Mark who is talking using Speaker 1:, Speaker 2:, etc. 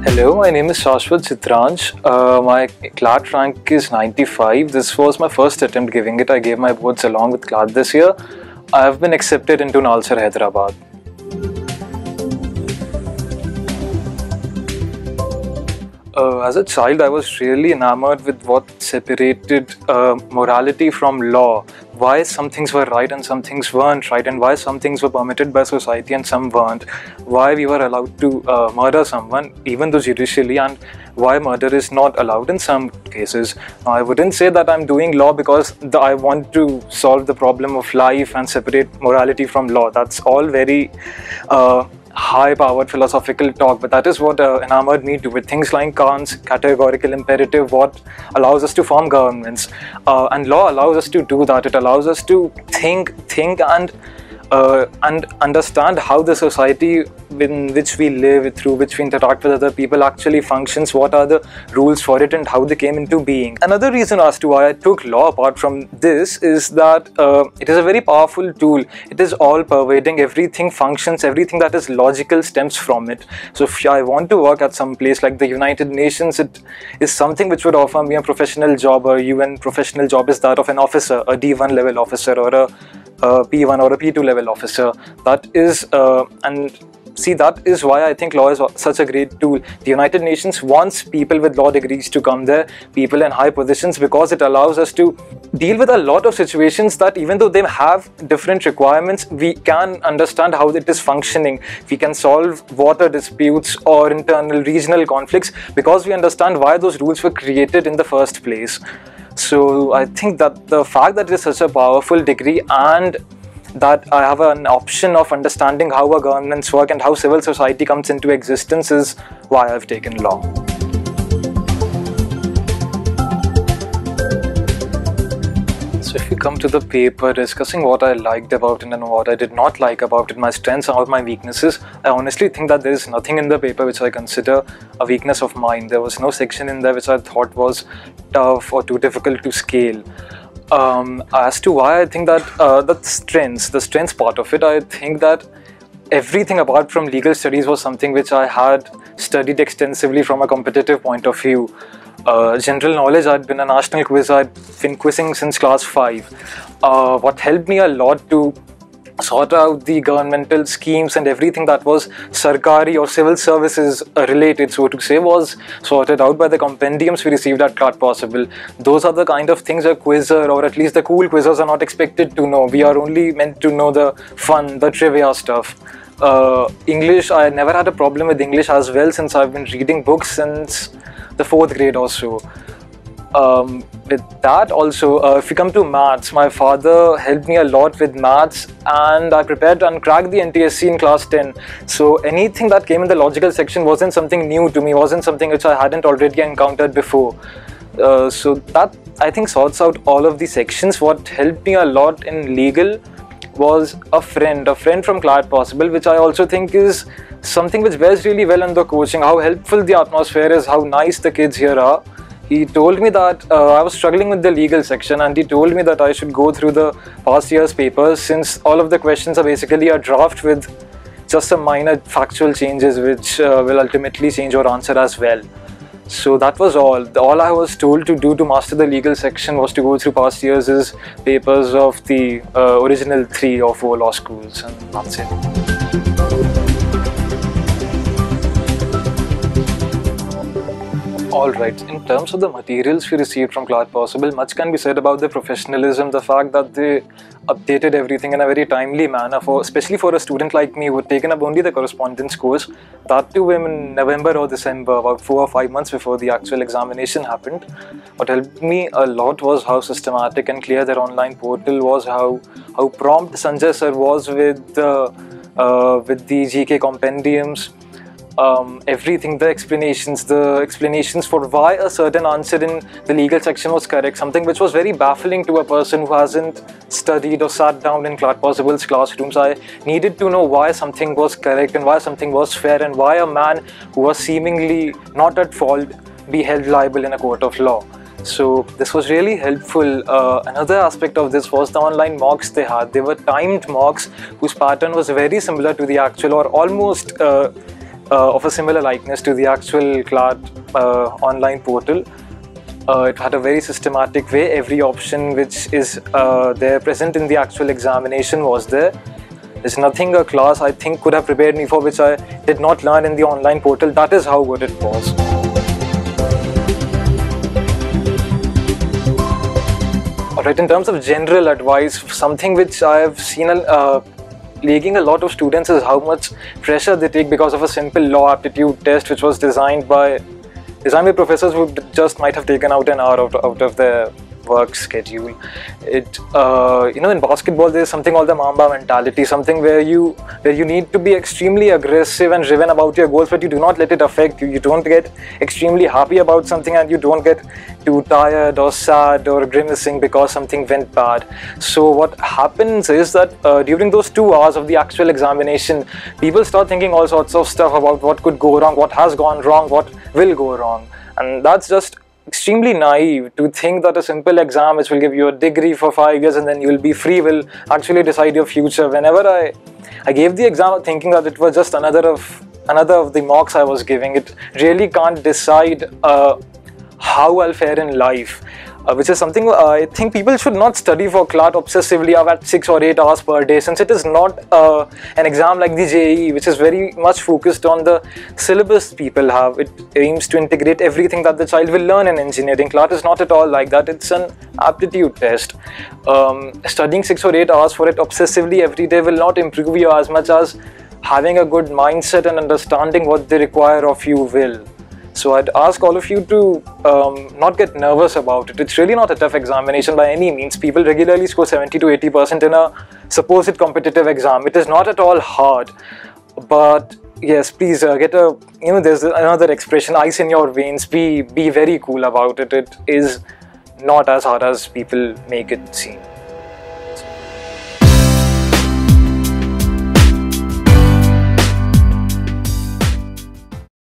Speaker 1: Hello, my name is Shashwat Chitranj. My CLAT rank is 95. This was my first attempt giving it. I gave my boards along with CLAT this year. I have been accepted into Nalsar, Hyderabad. As a child, I was really enamored with what separated morality from law. Why some things were right and some things weren't right, and why some things were permitted by society and some weren't. Why we were allowed to murder someone, even though judicially, and why murder is not allowed in some cases. Now, I wouldn't say that I'm doing law because I want to solve the problem of life and separate morality from law. That's all very high-powered philosophical talk, but that is what enamored me to it. Things like Kant's categorical imperative, what allows us to form governments, and law allows us to do that. It allows us to think and understand how the society in which we live, through which we interact with other people, actually functions, what are the rules for it, and how they came into being. Another reason as to why I took law apart from this is that it is a very powerful tool. It is all pervading, everything functions, everything that is logical stems from it. So if I want to work at some place like the United Nations, it is something which would offer me a professional job. A UN professional job is that of an officer, a D1 level officer, or a P1 or a P2 level officer. That is that is why I think law is such a great tool. The United Nations wants people with law degrees to come there, people in high positions, because it allows us to deal with a lot of situations that, even though they have different requirements, we can understand how it is functioning. We can solve water disputes or internal regional conflicts because we understand why those rules were created in the first place. So I think that the fact that it is such a powerful degree, and that I have an option of understanding how our governments work and how civil society comes into existence, is why I've taken law. So if we come to the paper discussing what I liked about it and what I did not like about it, my strengths or my weaknesses, I honestly think that there is nothing in the paper which I consider a weakness of mine. There was no section in there which I thought was tough or too difficult to scale. As to why I think that the strengths part of it, I think that everything apart from legal studies was something which I had studied extensively from a competitive point of view. General knowledge, I'd been a national quiz, I'd been quizzing since class 5. What helped me a lot to sort out the governmental schemes and everything that was Sarkari or civil services related, so to say, was sorted out by the compendiums we received at CLAT Possible. Those are the kind of things a quizzer, or at least the cool quizzers, are not expected to know. We are only meant to know the fun, the trivia stuff. English, I never had a problem with English as well, since I've been reading books since the 4th grade or so. With that also, if we come to maths, my father helped me a lot with maths, and I prepared and cracked the NTSC in class 10. So anything that came in the logical section wasn't something new to me, wasn't something which I hadn't already encountered before. So that, I think, sorts out all of the sections. What helped me a lot in legal was a friend from CLAT Possible, which I also think is something which bears really well in the coaching, how helpful the atmosphere is, how nice the kids here are. He told me that I was struggling with the legal section, and he told me that I should go through the past year's papers, since all of the questions are basically a draft with just some minor factual changes which will ultimately change your answer as well. So that was all. All I was told to do to master the legal section was to go through past year's papers of the original 3 or 4 law schools, and that's it. Alright, in terms of the materials we received from CLAT Possible, much can be said about the professionalism, the fact that they updated everything in a very timely manner, especially for a student like me who had taken up only the correspondence course, that too in November or December, about 4 or 5 months before the actual examination happened. What helped me a lot was how systematic and clear their online portal was, how prompt Sanjay sir was with the GK compendiums. Everything, the explanations for why a certain answer in the legal section was correct, something which was very baffling to a person who hasn't studied or sat down in CLAT Possible's classrooms. I needed to know why something was correct and why something was fair, and why a man who was seemingly not at fault be held liable in a court of law. So this was really helpful. Another aspect of this was the online mocks they had. They were timed mocks whose pattern was very similar to the actual, or almost of a similar likeness to the actual CLAT online portal. It had a very systematic way. Every option which is there present in the actual examination was there. There's nothing a class I think could have prepared me for which I did not learn in the online portal. That is how good it was. Alright, in terms of general advice, something which I have seen plaguing a lot of students is how much pressure they take because of a simple law aptitude test which was designed by professors who just might have taken out an hour out of their work schedule. In basketball there's something called the Mamba mentality, something where you need to be extremely aggressive and driven about your goals, but you do not let it affect you. You don't get extremely happy about something, and you don't get too tired or sad or grimacing because something went bad. So what happens is that during those 2 hours of the actual examination, people start thinking all sorts of stuff about what could go wrong, what has gone wrong, what will go wrong, and that's just extremely naive to think that a simple exam which will give you a degree for 5 years and then you will be free will actually decide your future. Whenever I gave the exam thinking that it was just another of the mocks I was giving, it really can't decide how I'll fare in life. Which is something I think people should not study for CLAT obsessively at 6 or 8 hours per day, since it is not an exam like the JEE, which is very much focused on the syllabus people have. It aims to integrate everything that the child will learn in engineering. CLAT is not at all like that. It's an aptitude test. Studying 6 or 8 hours for it obsessively every day will not improve you as much as having a good mindset and understanding what they require of you will. So I'd ask all of you to not get nervous about it. It's really not a tough examination by any means. People regularly score 70 to 80% in a supposed competitive exam. It is not at all hard. But yes, please there's another expression, ice in your veins. Be very cool about it. It is not as hard as people make it seem.